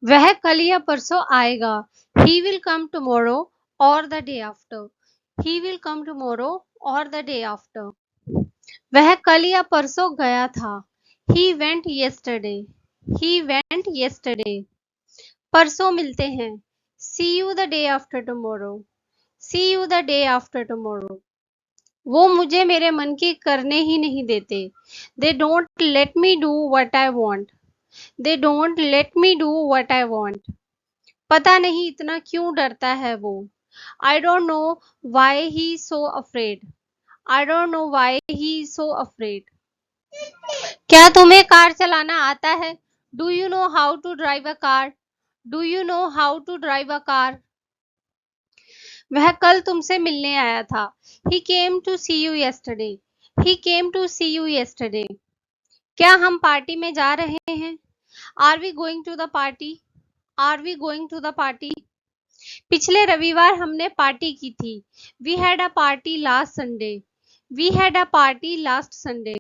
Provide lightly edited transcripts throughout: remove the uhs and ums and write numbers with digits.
वह कल या परसों आएगा। ही विल कम टुमारो और the day after. He will come tomorrow और द डे आफ्टर। वह कल या परसों गया था। He went yesterday। He went yesterday। परसों मिलते हैं। See you the day after tomorrow. See you the day after tomorrow. वो मुझे मेरे मन की करने ही नहीं देते। They don't let me do what I want. They don't let me do what I want. पता नहीं इतना क्यों डरता है वो। I don't know why he so afraid. I don't know why he so afraid. क्या तुम्हें कार चलाना आता है? Do you know how to drive a car? Do you know how to drive a car? वह कल तुमसे मिलने आया था। He came to see you yesterday। He came to see you yesterday। क्या हम पार्टी में जा रहे हैं? Are we going to the party? Are we going to the party? पिछले रविवार हमने पार्टी की थी। We had a party last Sunday. We had a party last Sunday.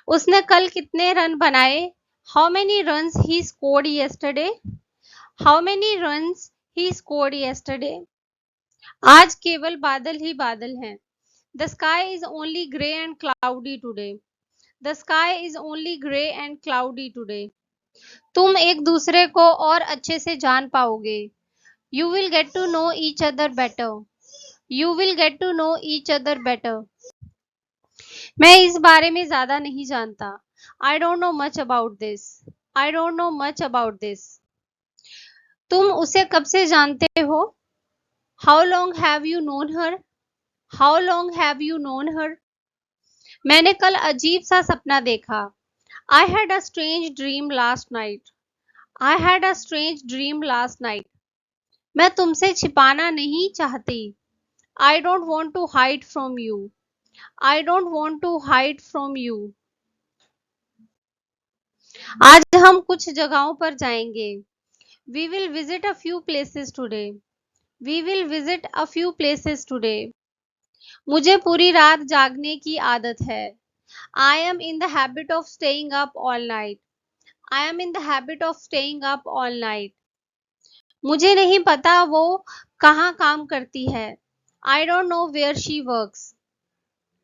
उसने कल कितने रन बनाए? How many runs he scored yesterday? How many runs he scored yesterday? आज केवल बादल ही बादल हैं। The sky is only grey and cloudy today. The sky is only grey and cloudy today. तुम एक दूसरे को और अच्छे से जान पाओगे। You will get to know each other better. You will get to know each other better. मैं इस बारे में ज्यादा नहीं जानता। I don't know much about this. I don't know much about this. तुम उसे कब से जानते हो? How long have you known her? How long have you known her? मैंने कल अजीब सा सपना देखा। I had a strange dream last night. I had a strange dream last night. मैं तुमसे छिपाना नहीं चाहती। I don't want to hide from you. I don't want to hide from you. आज हम कुछ जगहों पर जाएंगे। We will visit a few places today. We will visit a few places today. मुझे पूरी रात जागने की आदत है। I am in the habit of staying up all night. I am in the habit of staying up all night. मुझे नहीं पता वो कहाँ काम करती है। I don't know where she works.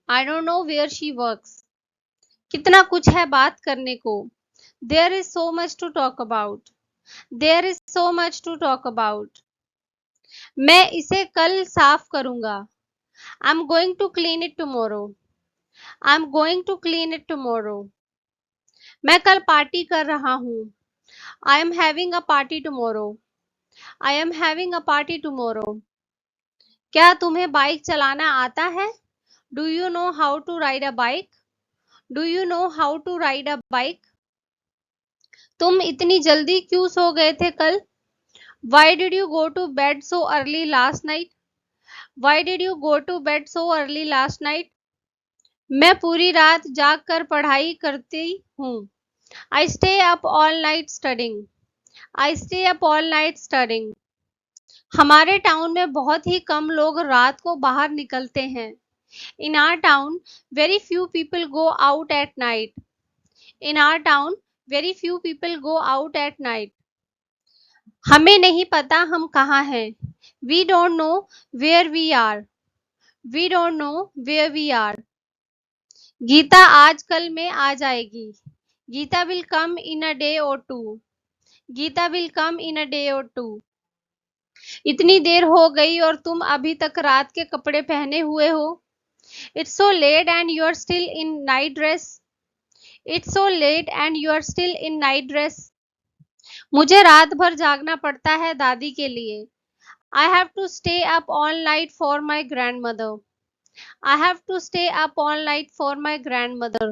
I don't know where she works. कितना कुछ है बात करने को। There is so much to talk about. There is so much to talk about. मैं इसे कल साफ करूंगा। I am going to clean it tomorrow. I am going to clean it tomorrow. मैं कल पार्टी कर रहा हूँ। I am having a party tomorrow. I am having a party tomorrow. क्या तुम्हें बाइक चलाना आता है? Do you know how to ride a bike? Do you know how to ride a bike? तुम इतनी जल्दी क्यों सो गए थे कल? Why did you go to bed so early last night? Why did you go to bed so early last night? मैं पूरी रात जाग कर पढ़ाई करती हूँ। I stay up all night studying. I stay up all night studying. हमारे town में बहुत ही कम लोग रात को बाहर निकलते हैं। In our town, very few people go out at night. In our town, very few people go out at night. हमें नहीं पता हम कहाँ हैं। We don't know where we are. We don't know where we are. Gita आज कल में आ जाएगी। Gita will come in a day or two. Gita will come in a day or two. इतनी देर हो गई और तुम अभी तक रात के कपड़े पहने हुए हो। It's so late and you're still in night dress. It's so late and you are still in night dress. मुझे रात भर जागना पड़ता है दादी के लिए। I have to stay up all night for my grandmother. I have to stay up all night for my grandmother.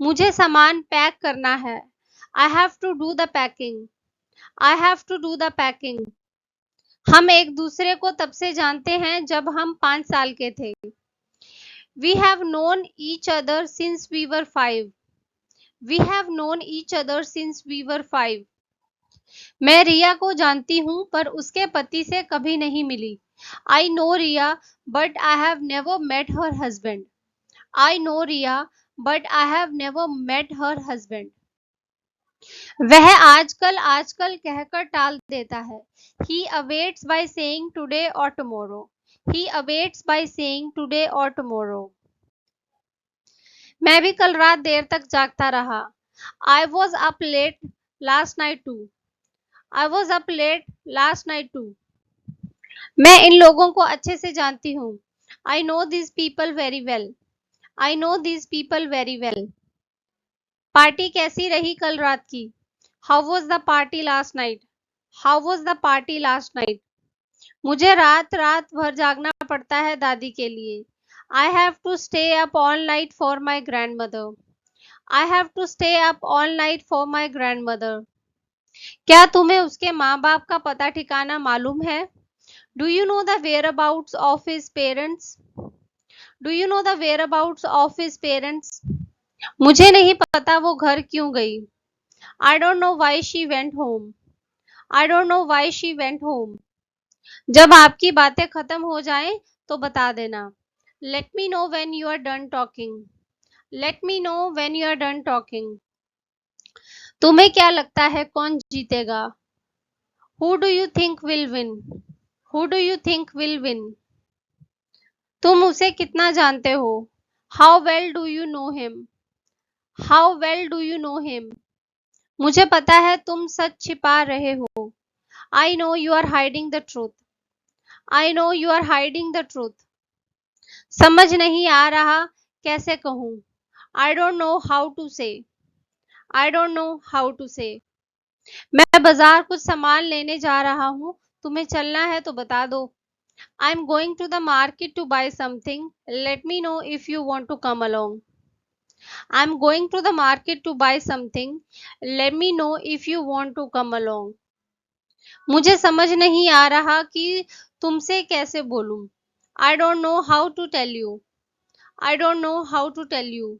मुझे सामान पैक करना है। I have to do the packing. I have to do the packing. हम एक दूसरे को तब से जानते हैं जब हम 5 साल के थे। We have known each other since we were 5. We have known each other since we were 5. मैं रिया को जानती हूँ पर उसके पति से कभी नहीं मिली। I know Riya but I have never met her husband. I know Riya but I have never met her husband. वह आजकल आजकल कहकर टाल देता है। He awaits by saying today or tomorrow. He awaits by saying today or tomorrow. मैं भी कल रात देर तक जागता रहा। I was up late last night too. I was up late last night too. मैं इन लोगों को अच्छे से जानती हूँ। I know these people very well. I know these people very well. Party कैसी रही कल रात की? How was the party last night? How was the party last night? मुझे रात रात भर जागना पड़ता है दादी के लिए। I have to stay up all night for my grandmother. I have to stay up all night for my grandmother. क्या तुम्हें उसके माँ बाप का पता ठिकाना मालूम है? Do you know the whereabouts of his parents? Do you know the whereabouts of his parents? मुझे नहीं पता वो घर क्यों गई। I don't know why she went home. I don't know why she went home. जब आपकी बातें खत्म हो जाएं तो बता देना। Let me know when you are done talking. Let me know when you are done talking. तुम्हें क्या लगता है कौन जीतेगा? Who do you think will win? Who do you think will win? तुम उसे कितना जानते हो? How well do you know him? How well do you know him? मुझे पता है तुम सच छिपा रहे हो। I know you are hiding the truth. I know you are hiding the truth. समझ नहीं आ रहा कैसे कहूँ। I don't know how to say. I don't know how to say. मैं बाजार कुछ सामान लेने जा रहा हूँ, तुम्हें चलना है तो बता दो। I'm going to the market to buy something. Let me know if you want to come along. I'm going to the market to buy something. Let me know if you want to come along. मुझे समझ नहीं आ रहा कि तुमसे कैसे बोलूं। I don't know how to tell you. I don't know how to tell you.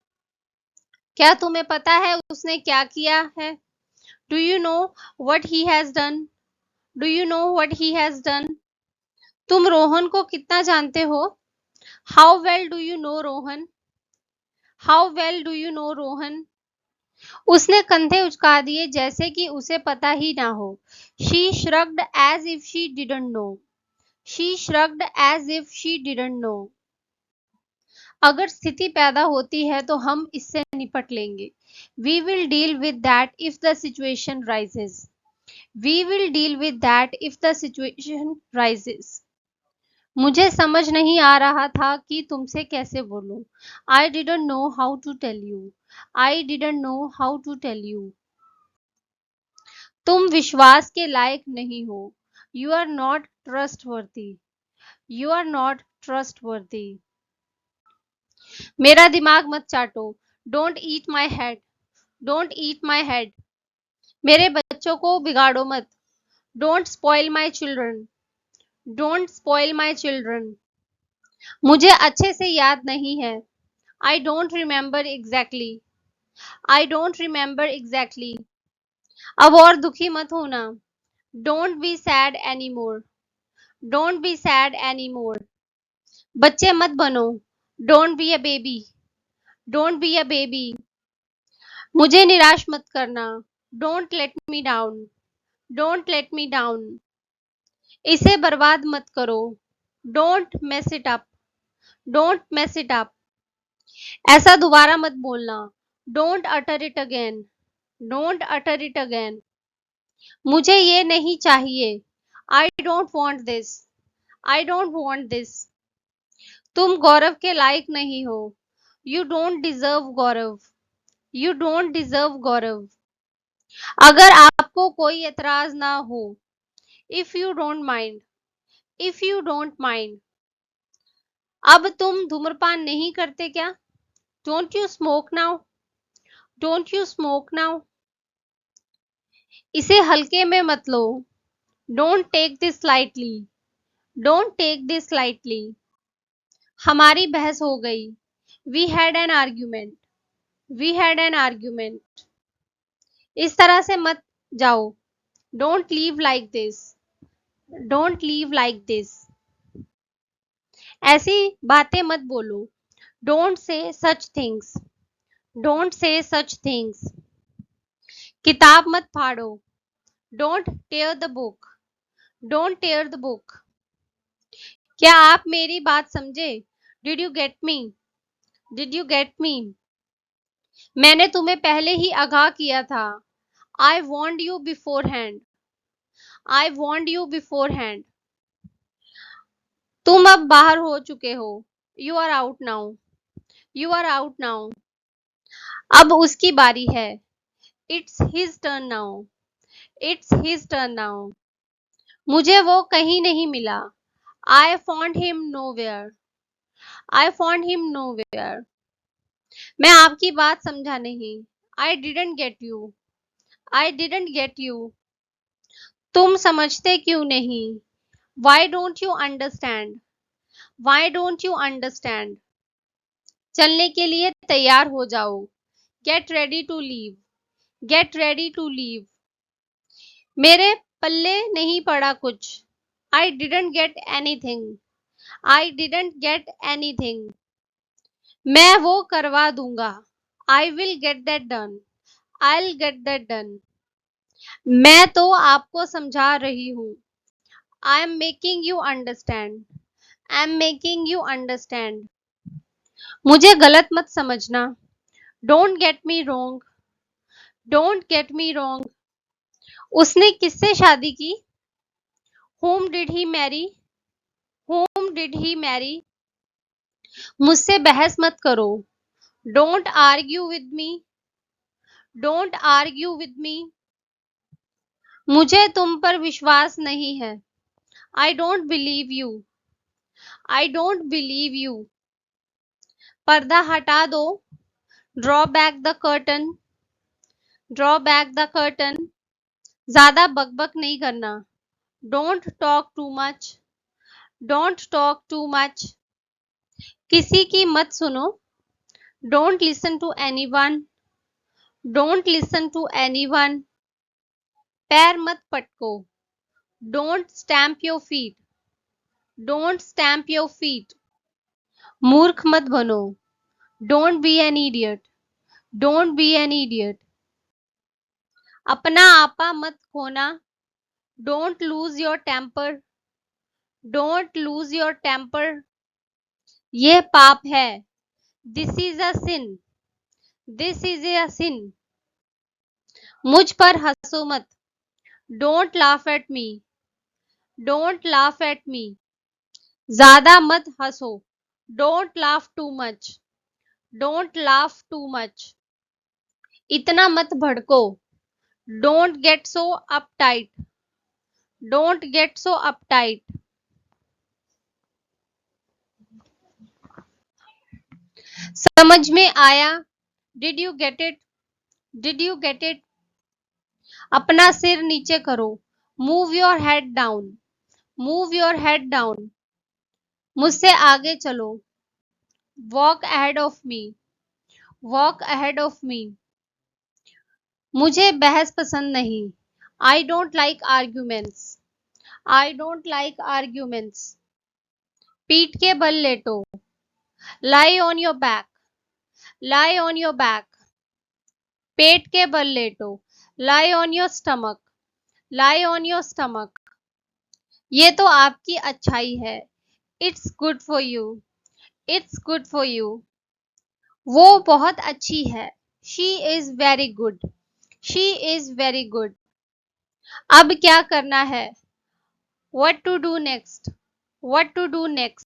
क्या तुम्हें पता है उसने क्या किया है? Do you know what he has done? Do you know what he has done? तुम रोहन को कितना जानते हो? How well do you know Rohan? How well do you know Rohan? उसने कंधे उचका दिए जैसे कि उसे पता ही ना हो। She shrugged as if she didn't know. She shrugged as if she didn't know. अगर स्थिति पैदा होती है तो हम इससे निपट लेंगे। We will deal with that if the situation rises. We will deal with that if the situation rises. मुझे समझ नहीं आ रहा था कि तुमसे कैसे बोलूं। I didn't know how to tell you. I didn't know how to tell you. तुम विश्वास के लायक नहीं हो। You are not trustworthy. You are not trustworthy. मेरा दिमाग मत चाटो। Don't eat my head. Don't eat my head. मेरे बच्चों को बिगाड़ो मत। Don't spoil my children. Don't spoil my children. मुझे अच्छे से याद नहीं है। I don't remember exactly. I don't remember exactly. अब और दुखी मत होना। Don't be sad anymore. Don't be sad anymore. बच्चे मत बनो। Don't be a baby. Don't be a baby. मुझे निराश मत करना। Don't let me down. Don't let me down. इसे बर्बाद मत करो। Don't mess it up. Don't mess it up. ऐसा दोबारा मत बोलना। Don't utter it again. Don't utter it again. मुझे ये नहीं चाहिए। I don't want this. I don't want this. तुम गौरव के लायक नहीं हो। You don't deserve Gaurav. You don't deserve गौरव। अगर आपको कोई एतराज ना हो। If you don't mind. If you don't mind. अब तुम धूम्रपान नहीं करते क्या? Don't you smoke now? Don't you smoke now? इसे हल्के में मत लो। Don't take this lightly. Don't take this lightly. हमारी बहस हो गई। We had an argument. We had an argument. इस तरह से मत जाओ। Don't leave like this. Don't leave like this. ऐसी बातें मत बोलो। Don't say such things. Don't say such things. किताब मत फाड़ो, don't tear the book, don't tear the book. क्या आप मेरी बात समझे? Did you get me? Did you get me? मैंने तुम्हें पहले ही आगाह किया था। I warned you beforehand, I warned you beforehand. तुम अब बाहर हो चुके हो, you are out now, you are out now. अब उसकी बारी है, it's his turn now, it's his turn now. मुझे वो कहीं नहीं मिला, I found him nowhere, I found him nowhere. मैं आपकी बात समझा नहीं, I didn't get you, I didn't get you. तुम समझते क्यों नहीं? Why don't you understand, why don't you understand. चलने के लिए तैयार हो जाओ, get ready to leave, get ready to leave. मेरे पल्ले नहीं पड़ा कुछ, I didn't get anything, I didn't get anything. मैं वो करवा दूंगा, I will get that done, I will get that done. मैं तो आपको समझा रही हूँ, I am making you understand, I am making you understand. मुझे गलत मत समझना, don't get me wrong, don't get me wrong. उसने किससे शादी की? Whom did he marry? Whom did he marry? मुझसे बहस मत करो, don't argue with me, don't argue with me. मुझे तुम पर विश्वास नहीं है, I don't believe you, I don't believe you. पर्दा हटा दो, draw back the curtain, draw back the curtain. ज्यादा बकबक नहीं करना, don't talk too much, don't talk too much. किसी की मत सुनो, don't listen to anyone, don't listen to anyone. पैर मत पटको, don't stamp your feet, don't stamp your feet. मूर्ख मत बनो, don't be an idiot, don't be an idiot. अपना आपा मत खोना, don't lose your temper, don't lose your temper. यह पाप है, this is a sin, this is a sin. मुझ पर हंसो मत, don't laugh at me, don't laugh at me. ज्यादा मत हंसो, don't laugh too much, don't laugh too much. इतना मत भड़को, don't get so uptight, don't get so uptight. समझ में आया? Did you get it, did you get it. अपना सिर नीचे करो, move your head down, move your head down. मुझसे आगे चलो, walk ahead of me, walk ahead of me. मुझे बहस पसंद नहीं, I don't like arguments, I don't like arguments. पीठ के बल लेटो, lie on your back, lie on your back. पेट के बल लेटो, lie on your stomach, lie on your stomach. ये तो आपकी अच्छाई है, it's good for you, it's good for you. वो बहुत अच्छी है, she is very good, she is very good. अब क्या करना है? What to do next, what to do next.